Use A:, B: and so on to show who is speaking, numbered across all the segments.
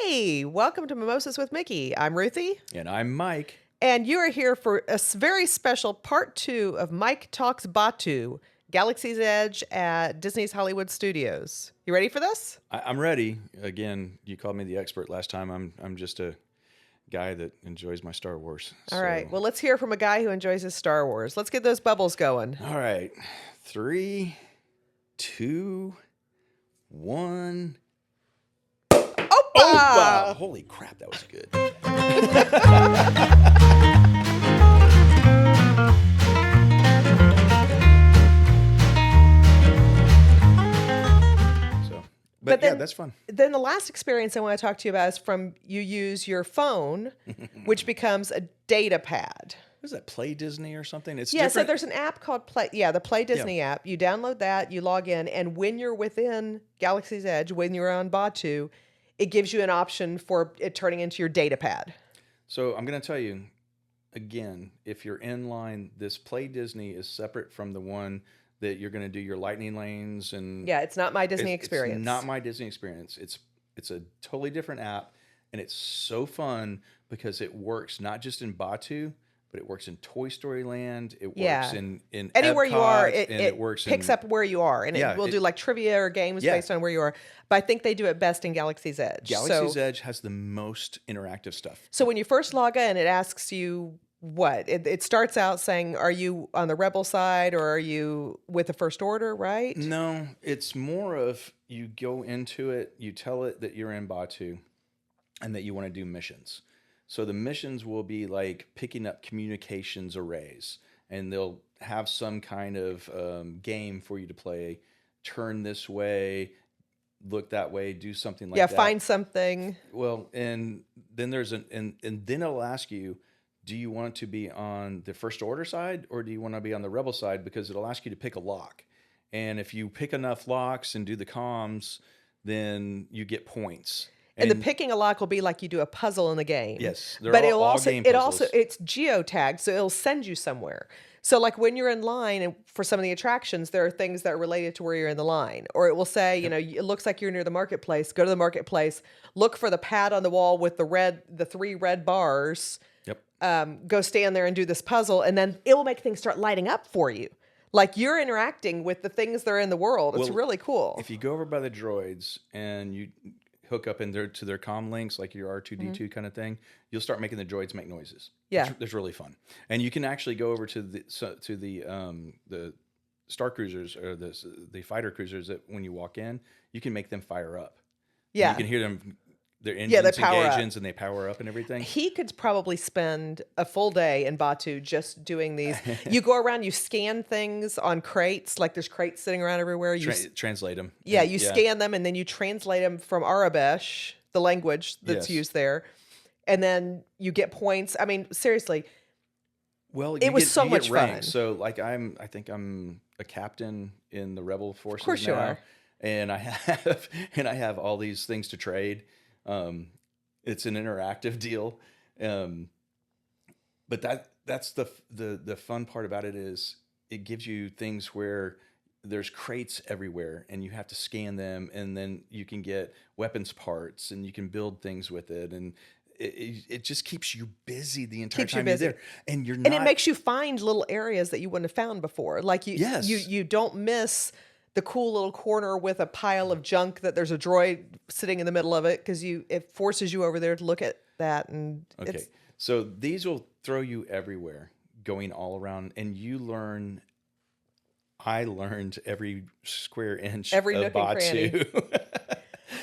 A: Hey, welcome to Mimosas with Mickey. I'm Ruthie,
B: And I'm Mike.
A: and you are here for a very special part 2 of Mike Talks Batuu, Galaxy's Edge at Disney's Hollywood Studios. You ready for this?
B: I'm ready. Again, you called me the expert last time. I'm just a guy that enjoys my Star Wars.
A: All right. Well, let's hear from a guy who enjoys his Star Wars. Let's get those bubbles going.
B: All right. 3, 2, 1. Oh, wow. Holy crap, that was good. But yeah, that's fun.
A: Then the last experience I want to talk to you about is from you use your phone, which becomes a data pad.
B: What is that, Play Disney or something? It's
A: Yeah,
B: different.
A: so there's an app called the Play Disney app. You download that, you log in, and when you're within Galaxy's Edge, when you're on Batuu, it gives you an option for it turning into your data pad.
B: So I'm going to tell you, again, if you're in line, this Play Disney is separate from the one that you're going to do your lightning lanes and
A: yeah, it's not my Disney experience.
B: It's not my Disney experience. It's a totally different app, and it's so fun because it works not just in Batuu, but it works in Toy Story Land. It works in
A: anywhere
B: Epcot,
A: you are.
B: It works
A: picks up where you are, and it will do like trivia or games based on where you are. But I think they do it best in Galaxy's Edge.
B: Galaxy's Edge has the most interactive stuff.
A: So when you first log in, it asks you what? It starts out saying, are you on the Rebel side or are you with the First Order, right?
B: No, it's more of you go into it, you tell it that you're in Batuu and that you want to do missions. So the missions will be like picking up communications arrays, and they'll have some kind of game for you to play. Turn this way, look that way, do something like that.
A: Yeah, find something.
B: Well, and then and then it'll ask you, do you want to be on the First Order side or do you want to be on the Rebel side? Because it'll ask you to pick a lock. And if you pick enough locks and do the comms, then you get points.
A: And the picking a lock will be like you do a puzzle in the game.
B: Yes,
A: but it's geotagged, so it'll send you somewhere. So like when you're in line and for some of the attractions, there are things that are related to where you're in the line. Or it will say, it looks like you're near the marketplace. Go to the marketplace. Look for the pad on the wall with the 3 red bars.
B: Yep.
A: Go stand there and do this puzzle, and then it will make things start lighting up for you. Like you're interacting with the things that are in the world. It's really cool.
B: If you go over by the droids and you hook up to their comm links, like your R2D2 kind of thing, you'll start making the droids make noises.
A: Yeah,
B: it's really fun. And you can actually go over to the Star Cruisers or the fighter cruisers that when you walk in, you can make them fire up.
A: Yeah,
B: and you can hear them. Their engines engage and they power up and everything.
A: He could probably spend a full day in Batuu just doing these. You go around, you scan things on crates, like there's crates sitting around everywhere. You
B: translate them.
A: Yeah, you scan them and then you translate them from Arabish, the language that's used there, and then you get points. I mean, seriously.
B: Well,
A: it was so much fun.
B: So, like, I think I'm a captain in the Rebel forces.
A: Of course,
B: now,
A: you are.
B: And I have all these things to trade. It's an interactive deal, but that's the fun part about it is it gives you things where there's crates everywhere and you have to scan them, and then you can get weapons parts and you can build things with it, and it just keeps you busy the entire time you're there, and and
A: it makes you find little areas that you wouldn't have found before. Like you don't miss the cool little corner with a pile of junk that there's a droid sitting in the middle of it, because it forces you over there to look at that. And
B: so these will throw you everywhere, going all around, and you learn. I learned every square inch of Batuu.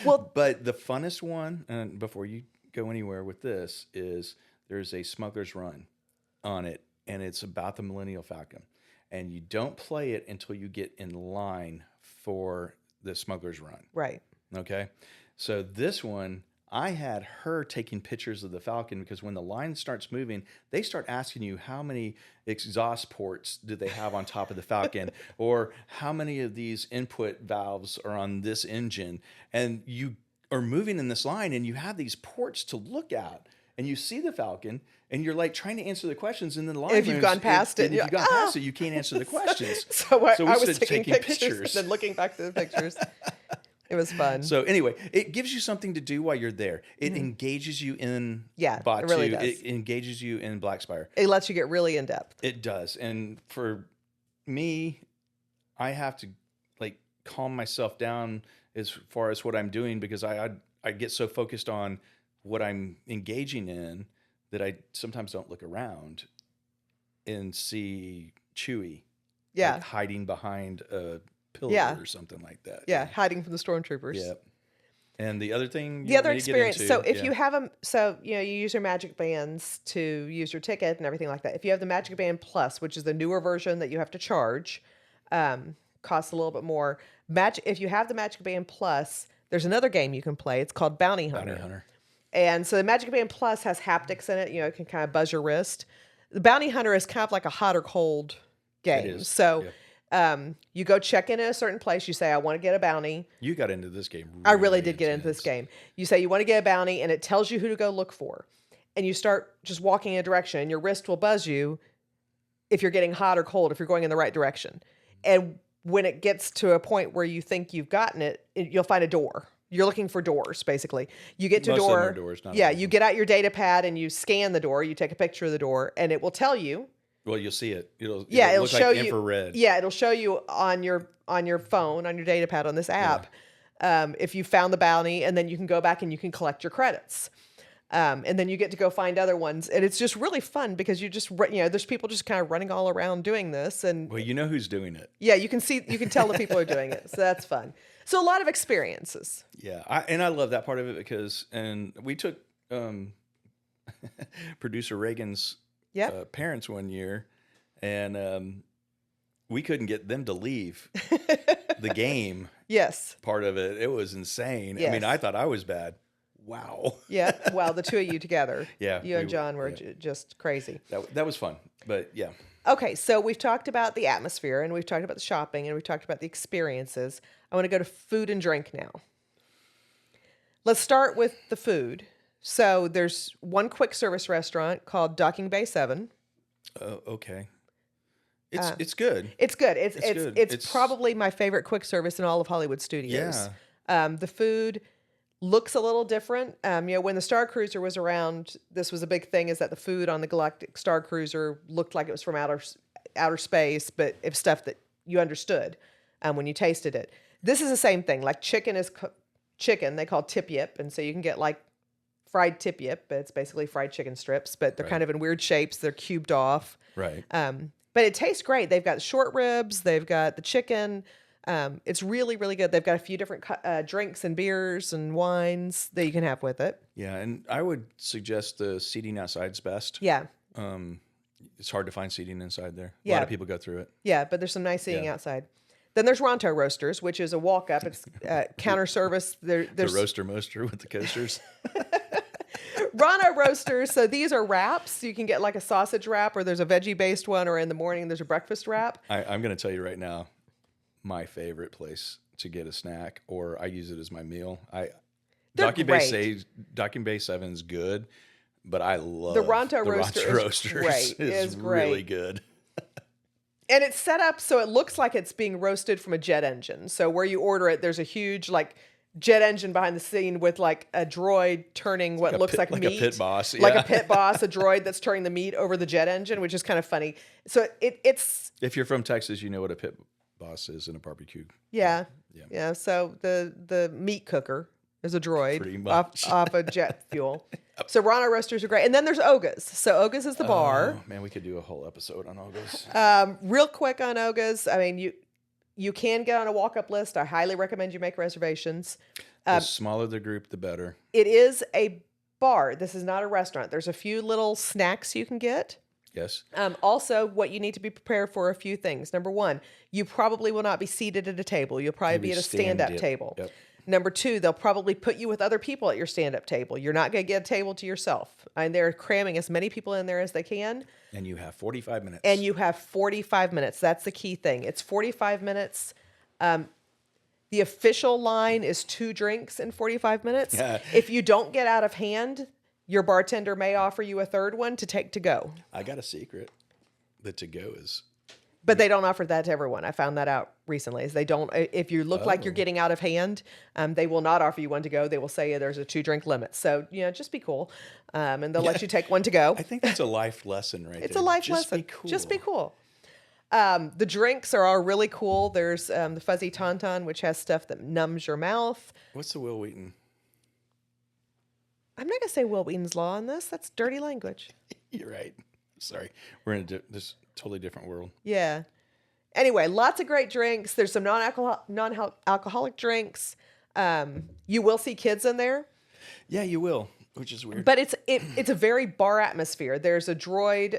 B: Well, but the funnest one, and before you go anywhere with this, is there's a Smuggler's Run on it, and it's about the Millennial Falcon. And you don't play it until you get in line for the Smuggler's Run.
A: Right.
B: Okay. So this one, I had her taking pictures of the Falcon, because when the line starts moving, they start asking you how many exhaust ports do they have on top of the Falcon, or how many of these input valves are on this engine. And you are moving in this line and you have these ports to look at. And you see the Falcon, and you're like trying to answer the questions, and then the line
A: if you've gone past it,
B: you can't answer the questions.
A: So I was
B: taking
A: taking pictures and then looking back to the pictures. It was fun.
B: So anyway, it gives you something to do while you're there. It engages you in Batuu.
A: It really does.
B: It engages you in Black Spire.
A: It lets you get really in depth.
B: It does. And for me, I have to like calm myself down as far as what I'm doing, because I get so focused on what I'm engaging in that I sometimes don't look around and see Chewie like hiding behind a pillar or something like that.
A: Yeah, hiding from the stormtroopers.
B: Yeah. And the other thing,
A: the other experience. So if you have them, so you use your magic bands to use your ticket and everything like that. If you have the Magic Band Plus, which is the newer version that you have to charge, costs a little bit more. If you have the Magic Band Plus, there's another game you can play. It's called Bounty Hunter. And so the Magic Band Plus has haptics in it. It can kind of buzz your wrist. The Bounty Hunter is kind of like a hot or cold game.
B: It is.
A: So you go check in at a certain place. You say, I want to get a bounty.
B: You got into this game.
A: I really did get into this game. You say you want to get a bounty, and it tells you who to go look for. And you start just walking in a direction, and your wrist will buzz you if you're getting hot or cold, if you're going in the right direction. And when it gets to a point where you think you've gotten it, you'll find a door. You're looking for doors, basically. You get to a door.
B: Most of them are doors, not all of
A: you
B: them.
A: get out your data pad and you scan the door. You take a picture of the door, and it will tell you.
B: Well, you'll see it. It'll look
A: show
B: like
A: you
B: infrared.
A: Yeah, it'll show you on your phone, on your data pad, on this app, if you found the bounty, and then you can go back and you can collect your credits. And then you get to go find other ones, and it's just really fun because you just there's people just kind of running all around doing this, and
B: well, you know who's doing it.
A: Yeah, you can tell the people are doing it, so that's fun. So a lot of experiences.
B: Yeah, I love that part of it because we took producer Reagan's parents one year, and we couldn't get them to leave the game.
A: Yes,
B: part of it. It was insane.
A: Yes.
B: I mean, I thought I was bad. Wow.
A: Yeah. Well, the two of you together.
B: Yeah.
A: You and John were just crazy.
B: That was fun. But yeah.
A: Okay. So we've talked about the atmosphere, and we've talked about the shopping, and we've talked about the experiences. I want to go to food and drink now. Let's start with the food. So there's one quick service restaurant called Docking Bay 7.
B: Okay. It's good.
A: It's good. It's
B: good.
A: It's probably my favorite quick service in all of Hollywood studios. Yeah. The food looks a little different. When the Star Cruiser was around, this was a big thing, is that the food on the Galactic Star Cruiser looked like it was from outer space, but it was stuff that you understood when you tasted it. This is the same thing. Like chicken is chicken, they call tip yip, and so you can get like fried tip yip, but it's basically fried chicken strips, but they're kind of in weird shapes. They're cubed off.
B: Right.
A: But it tastes great. They've got short ribs. They've got the chicken. It's really, really good. They've got a few different drinks and beers and wines that you can have with it.
B: Yeah, and I would suggest the seating outside's best.
A: Yeah.
B: It's hard to find seating inside there. A
A: Yeah.
B: lot of people go through it.
A: Yeah, but there's some nice seating outside. Then there's Ronto Roasters, which is a walk-up. It's counter service. There's
B: the roaster moster with the coasters.
A: Ronto Roasters. So these are wraps. You can get like a sausage wrap, or there's a veggie-based one, or in the morning there's a breakfast wrap.
B: I'm going to tell you right now, my favorite place to get a snack, or I use it as my meal. Docking Bay 7's good, but I love
A: the Ronto Roaster.
B: Roasters.
A: Is great.
B: Really good.
A: And it's set up so it looks like it's being roasted from a jet engine. So where you order it, there's a huge like jet engine behind the scene with like a droid turning what looks like meat.
B: Like a pit boss.
A: Like a pit boss, a droid that's turning the meat over the jet engine, which is kind of funny. So it's...
B: If you're from Texas, you know what a pit boss is in a barbecue.
A: Yeah. So the meat cooker is a droid off of jet fuel. So Ronto Roasters are great. And then there's Oga's. So Oga's is the bar.
B: Oh, man, we could do a whole episode on Oga's.
A: Real quick on Oga's. I mean, you can get on a walk-up list. I highly recommend you make reservations.
B: The smaller the group, the better.
A: It is a bar. This is not a restaurant. There's a few little snacks you can get.
B: Yes.
A: Also, what you need to be prepared for a few things. Number one, you probably will not be seated at a table. You'll probably be at a stand-up table.
B: Yep.
A: Number two, they'll probably put you with other people at your stand-up table. You're not going to get a table to yourself. And they're cramming as many people in there as they can.
B: And you have 45 minutes.
A: That's the key thing. It's 45 minutes. The official line is 2 drinks in 45 minutes. If you don't get out of hand, your bartender may offer you a third one to take to go.
B: I got a secret. The to go is
A: But they don't offer that to everyone. I found that out recently. Is they don't. If you look like you're getting out of hand, they will not offer you one to go. They will say there's a 2-drink limit. So just be cool, and they'll let you take one to go.
B: I think that's a life lesson, right?
A: It's
B: there.
A: a life
B: Just
A: lesson.
B: Be cool.
A: Just be cool. The drinks are all really cool. There's the fuzzy tauntaun, which has stuff that numbs your mouth.
B: What's the Will Wheaton?
A: I'm not gonna say Will Wheaton's Law on this. That's dirty language.
B: You're right. Sorry, we're in this totally different world.
A: Yeah. Anyway, lots of great drinks. There's some non-alcoholic drinks. You will see kids in there.
B: Yeah, you will, which is weird.
A: But it's a very bar atmosphere. There's a droid.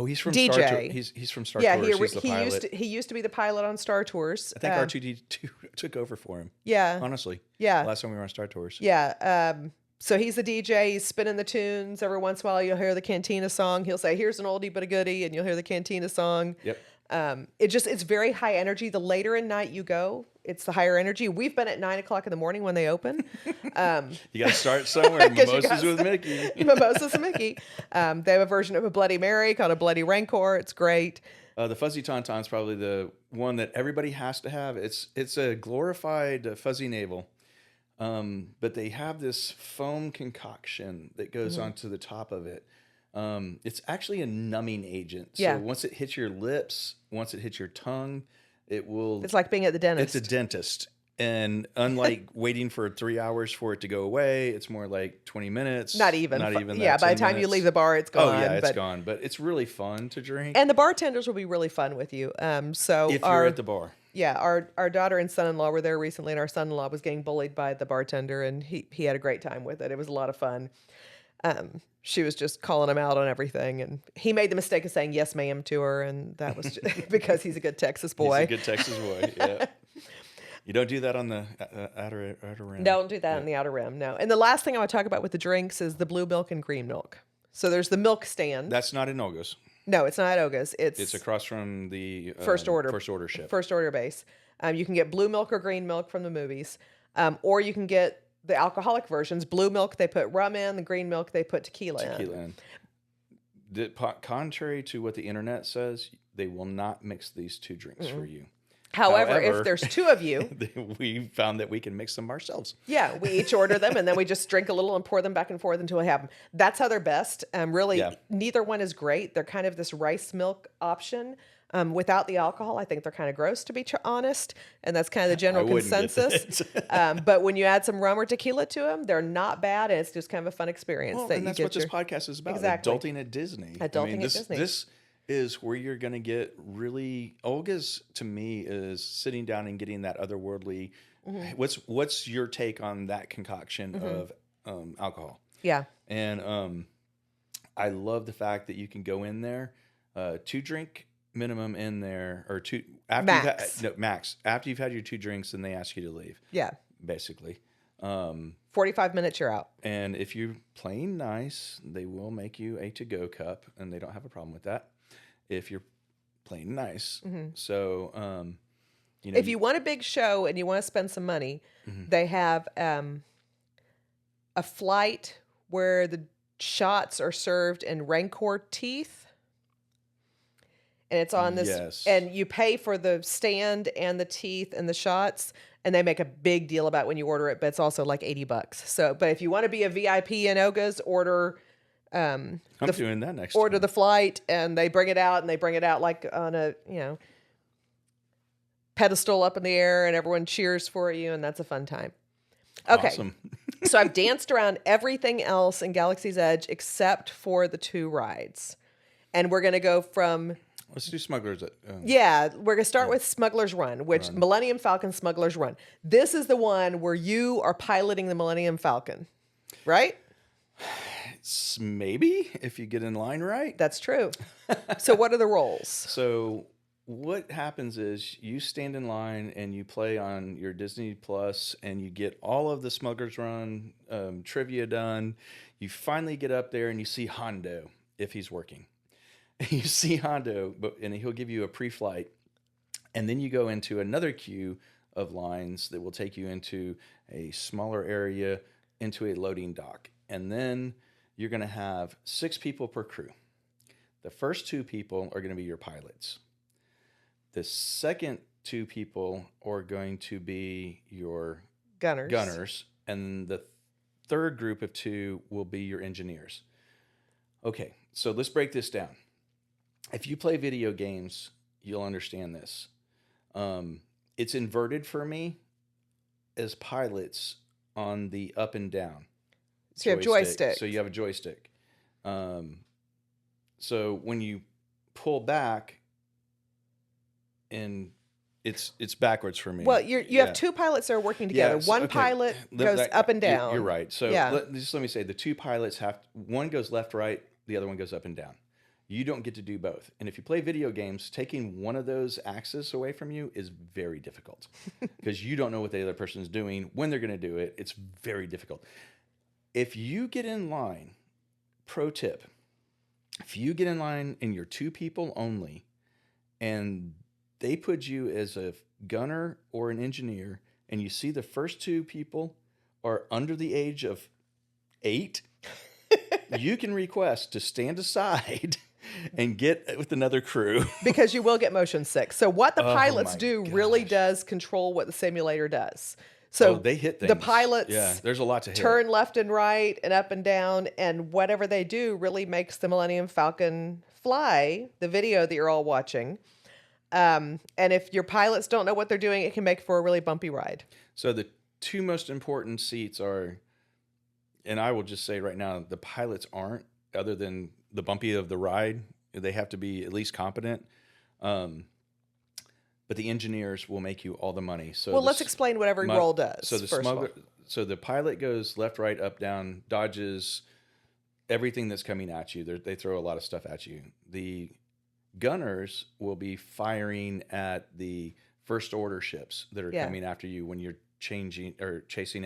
B: He's from
A: DJ.
B: Star Tours. He's from Star Tours. He's the pilot.
A: He used to be the pilot on Star Tours.
B: I think R2D2 took over for him.
A: Yeah.
B: Honestly.
A: Yeah.
B: Last time we were on Star Tours.
A: Yeah. So he's the DJ. He's spinning the tunes. Every once in a while, you'll hear the Cantina song. He'll say, "Here's an oldie but a goodie," and you'll hear the Cantina song.
B: Yep.
A: It's very high energy. The later in night you go, it's the higher energy. We've been at 9:00 in the morning when they open.
B: You got to start somewhere. Mimosas with Mickey.
A: Mimosas with Mickey. They have a version of a Bloody Mary called a Bloody Rancor. It's great.
B: The fuzzy tauntaun is probably the one that everybody has to have. It's a glorified fuzzy navel. But they have this foam concoction that goes onto the top of it. It's actually a numbing agent. So once it hits your lips, once it hits your tongue, it will...
A: It's like being at the dentist.
B: It's a dentist. And unlike waiting for 3 hours for it to go away, it's more like 20 minutes.
A: Not even.
B: That,
A: by the time you leave the bar, it's gone.
B: Oh, yeah, it's gone. But it's really fun to drink.
A: And the bartenders will be really fun with you. So
B: if you're at the bar.
A: Yeah, our daughter and son-in-law were there recently, and our son-in-law was getting bullied by the bartender, and he had a great time with it. It was a lot of fun. She was just calling him out on everything, and he made the mistake of saying "yes, ma'am" to her, and that was just because he's a good Texas boy.
B: He's a good Texas boy. Yeah. You don't do that on the outer rim.
A: Don't do that on the outer rim. No. And the last thing I want to talk about with the drinks is the blue milk and green milk. So there's the milk stand.
B: That's not in Olga's.
A: No, it's not at Oga's.
B: It's across from the
A: first order
B: ship.
A: First order base. You can get blue milk or green milk from the movies, or you can get the alcoholic versions. Blue milk they put rum in. The green milk they put tequila in.
B: Contrary to what the internet says, they will not mix these two drinks for you.
A: However, if there's two of you,
B: we found that we can mix them ourselves.
A: Yeah, we each order them, and then we just drink a little and pour them back and forth until we have them. That's how they're best. Neither one is great. They're kind of this rice milk option. Without the alcohol, I think they're kind of gross, to be honest, and that's kind of the general consensus. But when you add some rum or tequila to them, they're not bad, and it's just kind of a fun experience.
B: Well, and that's what this podcast is about.
A: Exactly.
B: Adulting at Disney.
A: Adulting at Disney.
B: This is where you're going to get really... Olga's, to me, is sitting down and getting that otherworldly... What's your take on that concoction of alcohol?
A: Yeah.
B: And I love the fact that you can go in there, 2-drink minimum in there, or two... Max. After you've had your 2 drinks, then they ask you to leave.
A: Yeah.
B: Basically.
A: 45 minutes, you're out.
B: And if you're playing nice, they will make you a to-go cup, and they don't have a problem with that. If you're playing nice. So,
A: if you want a big show and you want to spend some money, they have a flight where the shots are served in Rancor teeth. And it's on this, and you pay for the stand and the teeth and the shots, and they make a big deal about when you order it, but it's also like $80. So, but if you want to be a VIP in Oga's, order...
B: I'm doing that next
A: Order
B: time.
A: the flight, and they bring it out, like on a pedestal up in the air, and everyone cheers for you, and that's a fun time. Okay,
B: awesome.
A: So I've danced around everything else in Galaxy's Edge except for the 2 rides, and we're gonna go from.
B: Let's do Smuggler's.
A: We're gonna start with Smuggler's Run, which Millennium Falcon Smuggler's Run. This is the one where you are piloting the Millennium Falcon, right?
B: Maybe, if you get in line right.
A: That's true. So what are the roles?
B: So what happens is you stand in line and you play on your Disney Plus, and you get all of the Smuggler's Run trivia done. You finally get up there and you see Hondo, if he's working. You see Hondo, and he'll give you a pre-flight. And then you go into another queue of lines that will take you into a smaller area, into a loading dock. And then you're going to have 6 people per crew. The first 2 people are going to be your pilots. The second two people are going to be your
A: Gunners.
B: and the third group of two will be your engineers. Okay, so let's break this down. If you play video games, you'll understand this. It's inverted for me as pilots on the up and down.
A: So you have joystick.
B: So you have a joystick. So when you pull back, and it's backwards for me.
A: Well, you have two pilots that are working together. One pilot goes up and down.
B: You're right. So let me say the two pilots one goes left, right, the other one goes up and down. You don't get to do both. And if you play video games, taking one of those axes away from you is very difficult because you don't know what the other person is doing, when they're going to do it. It's very difficult. If you get in line, pro tip, if you get in line and you're two people only, and they put you as a gunner or an engineer, and you see the first two people are under the age of 8, you can request to stand aside and get with another crew.
A: Because you will get motion sick. So what the pilots do really does control what the simulator does. So
B: they hit things.
A: The pilots
B: there's a lot to hit.
A: Turn left and right and up and down, and whatever they do really makes the Millennium Falcon fly, the video that you're all watching. And if your pilots don't know what they're doing, it can make for a really bumpy ride.
B: So the two most important seats are, and I will just say right now, the pilots aren't, other than the bumpy of the ride. They have to be at least competent. But the engineers will make you all the money. So
A: let's explain what every role does.
B: So the pilot goes left, right, up, down, dodges everything that's coming at you. They throw a lot of stuff at you. The gunners will be firing at the first order ships that are coming after you when you're chasing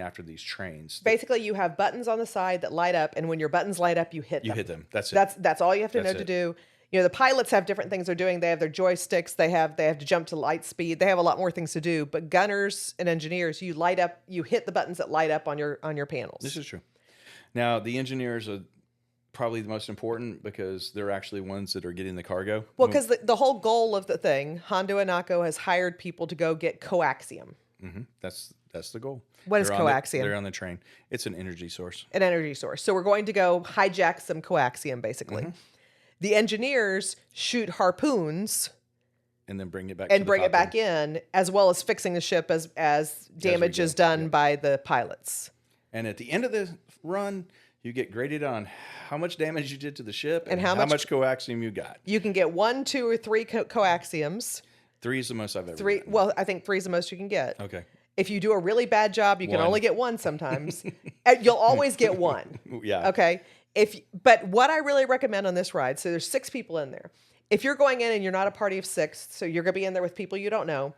B: after these trains.
A: Basically, you have buttons on the side that light up, and when your buttons light up, you hit them.
B: You hit them. That's it.
A: That's all you have to know to do. You know, the pilots have different things they're doing. They have their joysticks. They have to jump to light speed. They have a lot more things to do. But gunners and engineers, you hit the buttons that light up on your panels.
B: This is true. Now, the engineers are probably the most important because they're actually ones that are getting the cargo.
A: Well, because the whole goal of the thing, Hondo Anako has hired people to go get coaxium.
B: Mm-hmm. That's the goal.
A: What is coaxium?
B: They're on the train. It's an energy source.
A: An energy source. So we're going to go hijack some coaxium, basically. Mm-hmm. The engineers shoot harpoons
B: and then bring it back
A: in, as well as fixing the ship as damage is done by the pilots.
B: And at the end of the run, you get graded on how much damage you did to the ship and how much coaxium you got.
A: You can get 1, 2, or 3 coaxiums.
B: 3 is the most I've ever gotten.
A: Well, I think 3 is the most you can get.
B: Okay.
A: If you do a really bad job, you can only get 1 sometimes. You'll always get 1.
B: Yeah.
A: Okay. But what I really recommend on this ride, so there's 6 people in there. If you're going in and you're not a party of 6, so you're going to be in there with people you don't know,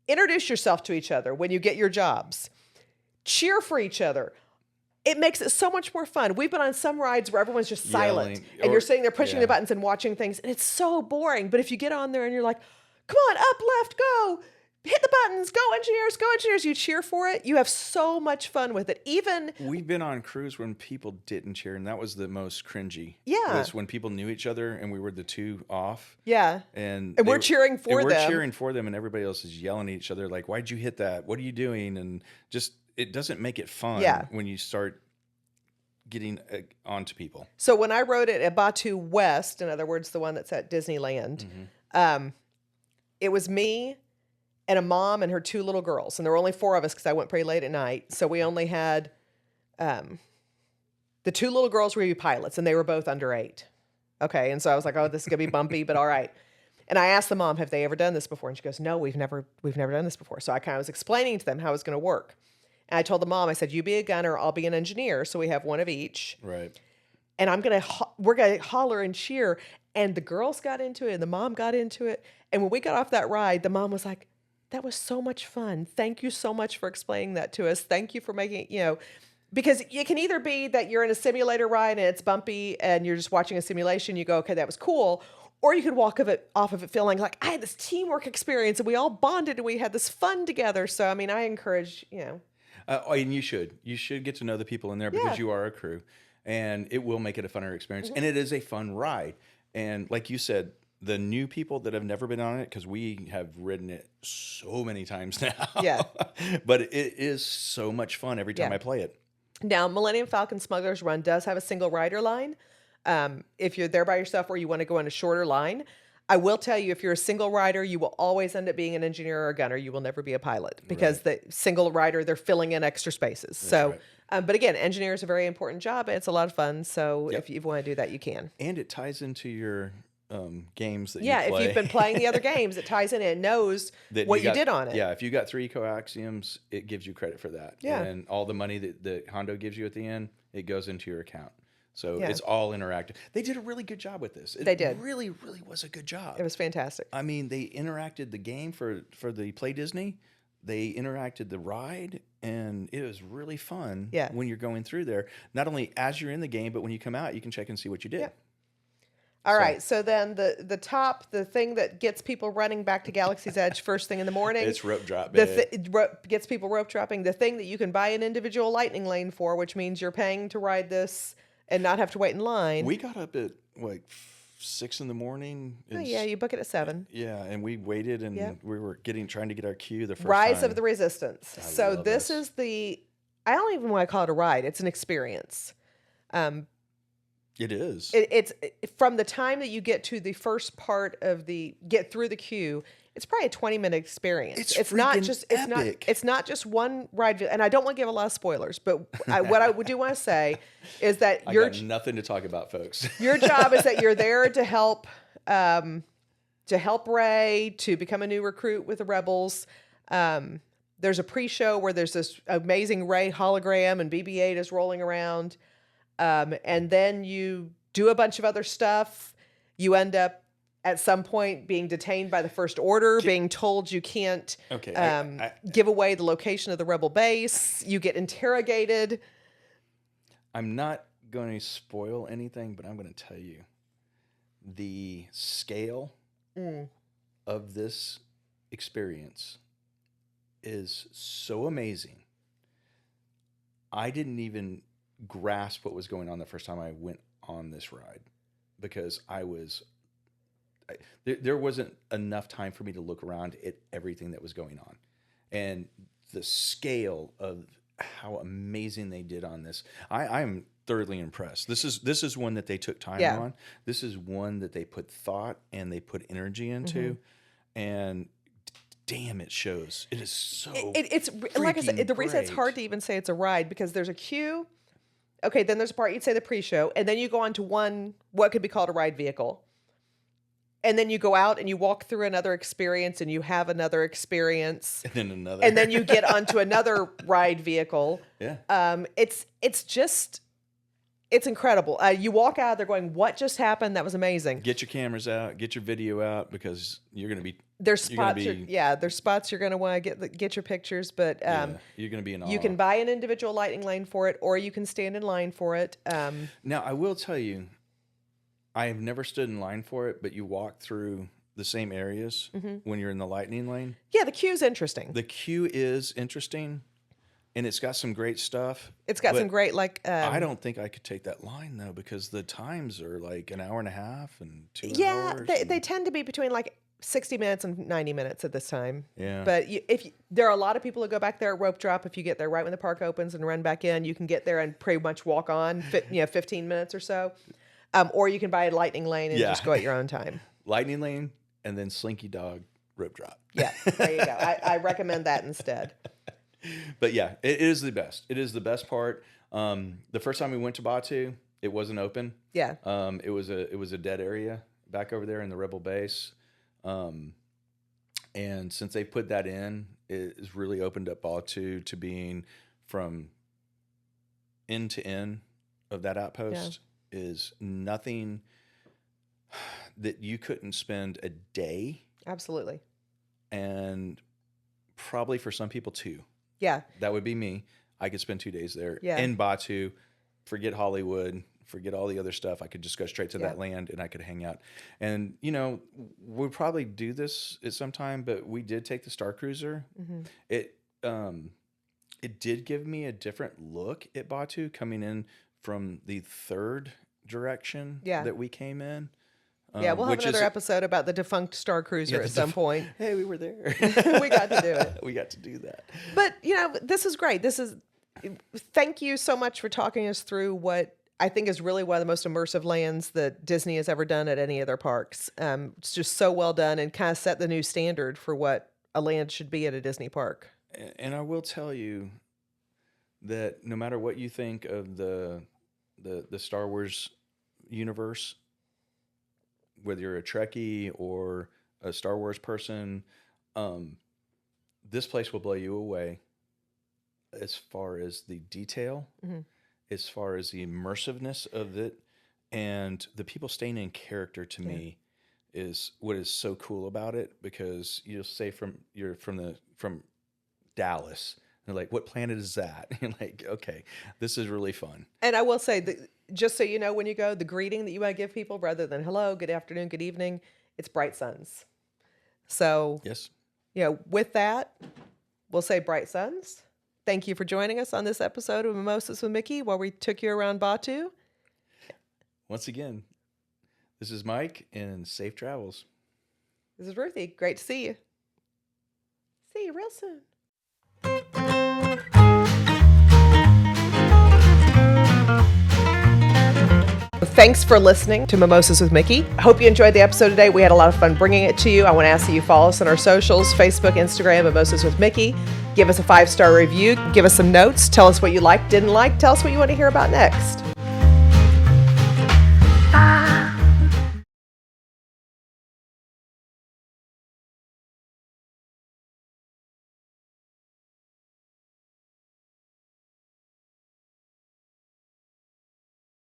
A: introduce yourself to each other when you get your jobs. Cheer for each other. It makes it so much more fun. We've been on some rides where everyone's just silent and you're sitting there pushing the buttons and watching things, and it's so boring. But if you get on there and you're like, come on, up, left, go. Hit the buttons, go engineers, you cheer for it. You have so much fun with it.
B: We've been on cruise when people didn't cheer, and that was the most cringy.
A: Yeah.
B: Was when people knew each other and we were the two off.
A: Yeah.
B: And
A: we're cheering for them.
B: We're cheering for them, and everybody else is yelling at each other like, why'd you hit that? What are you doing? And just, it doesn't make it fun when you start getting onto people.
A: So when I rode it at Batuu West, in other words, the one that's at Disneyland, it was me and a mom and her 2 little girls. And there were only 4 of us because I went pretty late at night. So we only had the 2 little girls were pilots, and they were both under 8. Okay. And so I was like, oh, this is going to be bumpy, but all right. And I asked the mom, have they ever done this before? And she goes, no, we've never done this before. So I kind of was explaining to them how it was going to work. And I told the mom, I said, you be a gunner, I'll be an engineer. So we have 1 of each.
B: Right.
A: And we're going to holler and cheer. And the girls got into it and the mom got into it. And when we got off that ride, the mom was like, that was so much fun. Thank you so much for explaining that to us. Thank you for making it, because it can either be that you're in a simulator ride and it's bumpy and you're just watching a simulation. You go, okay, that was cool. Or you could walk off of it feeling like I had this teamwork experience and we all bonded and we had this fun together. So, I mean, I encourage,
B: and you should get to know the people in there because you are a crew, and it will make it a funner experience. Mm-hmm. And it is a fun ride. And like you said, the new people that have never been on it, because we have ridden it so many times now.
A: Yeah.
B: But it is so much fun every time I play it.
A: Now, Millennium Falcon Smuggler's Run does have a single rider line. If you're there by yourself or you want to go on a shorter line, I will tell you, if you're a single rider, you will always end up being an engineer or a gunner. You will never be a pilot because the single rider, they're filling in extra spaces. But again, engineer is a very important job and it's a lot of fun. So if you want to do that, you can.
B: And it ties into your games that you play.
A: If you've been playing the other games, it ties in. It knows what you did on it.
B: Yeah, if you got 3 coaxiums, it gives you credit for that.
A: Yeah.
B: And all the money that Hondo gives you at the end, it goes into your account. So it's all interactive. They did a really good job with this.
A: They did.
B: It really, really was a good job.
A: It was fantastic.
B: I mean, they interacted the game for the Play Disney. They interacted the ride, and it was really fun when you're going through there. Not only as you're in the game, but when you come out, you can check and see what you did.
A: Yeah. All right, so then the thing that gets people running back to Galaxy's Edge first thing in the morning.
B: It's rope drop.
A: Gets people rope dropping. The thing that you can buy an individual lightning lane for, which means you're paying to ride this and not have to wait in line.
B: We got up at 6 in the morning.
A: You book it at 7.
B: Yeah, and we waited and we were trying to get our queue the first
A: Rise
B: time.
A: of the Resistance. So this is I don't even want to call it a ride. It's an experience.
B: It is.
A: It's from the time that you get to the first part of get through the queue. It's probably a 20-minute experience.
B: It's not just epic.
A: It's not just one ride. And I don't want to give a lot of spoilers, but what I do want to say is that
B: I got nothing to talk about, folks.
A: Your job is that you're there to help Rey to become a new recruit with the Rebels. There's a pre-show where there's this amazing Rey hologram and BB-8 is rolling around. And then you do a bunch of other stuff. You end up at some point being detained by the First Order, being told you can't give away the location of the Rebel base. You get interrogated.
B: I'm not going to spoil anything, but I'm going to tell you the scale of this experience is so amazing. I didn't even grasp what was going on the first time I went on this ride because there wasn't enough time for me to look around at everything that was going on. And the scale of how amazing they did on this, I'm thoroughly impressed. This is one that they took time on. This is one that they put thought and they put energy into. And damn, it shows. It is so
A: it's like I said, the reason it's hard to even say it's a ride because there's a queue. Okay, then there's a part you'd say the pre-show, and then you go on to what could be called a ride vehicle. And then you go out and you walk through another experience and you have another experience.
B: And then another.
A: And then you get onto another ride vehicle.
B: Yeah.
A: It's incredible. You walk out there going, what just happened? That was amazing.
B: Get your cameras out, get your video out because you're going to be.
A: There's spots. There's spots you're going to want to get your pictures, but
B: you're going to be in awe.
A: You can buy an individual lightning lane for it, or you can stand in line for it.
B: Now, I will tell you, I have never stood in line for it, but you walk through the same areas when you're in the lightning lane.
A: Yeah, the queue's interesting.
B: The queue is interesting, and it's got some great stuff.
A: It's got some great,
B: I don't think I could take that line, though, because the times are like an hour and a half and 2 hours.
A: Yeah, they tend to be between 60 minutes and 90 minutes at this time.
B: Yeah.
A: But there are a lot of people who go back there at rope drop. If you get there right when the park opens and run back in, you can get there and pretty much walk on 15 minutes or so. Or you can buy a lightning lane and just go at your own time.
B: Lightning lane and then Slinky Dog rope drop.
A: Yeah, there you go. I recommend that instead.
B: But yeah, it is the best. It is the best part. The first time we went to Batuu, it wasn't open.
A: Yeah.
B: It was a dead area back over there in the Rebel base. And since they put that in, it has really opened up Batuu to being from end to end of that outpost is nothing that you couldn't spend a day.
A: Absolutely.
B: And probably for some people 2.
A: Yeah.
B: That would be me. I could spend 2 days there in Batuu, forget Hollywood, forget all the other stuff. I could just go straight to that land and I could hang out. And, we'll probably do this at some time, but we did take the Star Cruiser. It did give me a different look at Batuu coming in from the third direction that we came in.
A: Yeah, we'll have another episode about the defunct Star Cruiser at some point.
B: Hey, we were there.
A: We got to do it.
B: We got to do that.
A: But, this is great. Thank you so much for talking us through what I think is really one of the most immersive lands that Disney has ever done at any of their parks. It's just so well done and kind of set the new standard for what a land should be at a Disney park.
B: And I will tell you that no matter what you think of the Star Wars universe, whether you're a Trekkie or a Star Wars person, this place will blow you away as far as the detail, as far as the immersiveness of it, and the people staying in character to me is what is so cool about it, because you'll say you're from Dallas. They're like, what planet is that? You're like, okay, this is really fun.
A: And I will say that, just so you know, when you go, the greeting that you might give people rather than hello, good afternoon, good evening, it's bright suns. So,
B: yes,
A: with that, we'll say bright suns. Thank you for joining us on this episode of Mimosas with Mickey, where we took you around Batuu.
B: Once again, this is Mike, and safe travels.
A: This is Ruthie. Great to see you. See you real soon. Thanks for listening to Mimosas with Mickey. I hope you enjoyed the episode today. We had a lot of fun bringing it to you. I want to ask that you follow us on our socials, Facebook, Instagram, Mimosas with Mickey. Give us a 5-star review. Give us some notes. Tell us what you liked, didn't like. Tell us what you want to hear about next.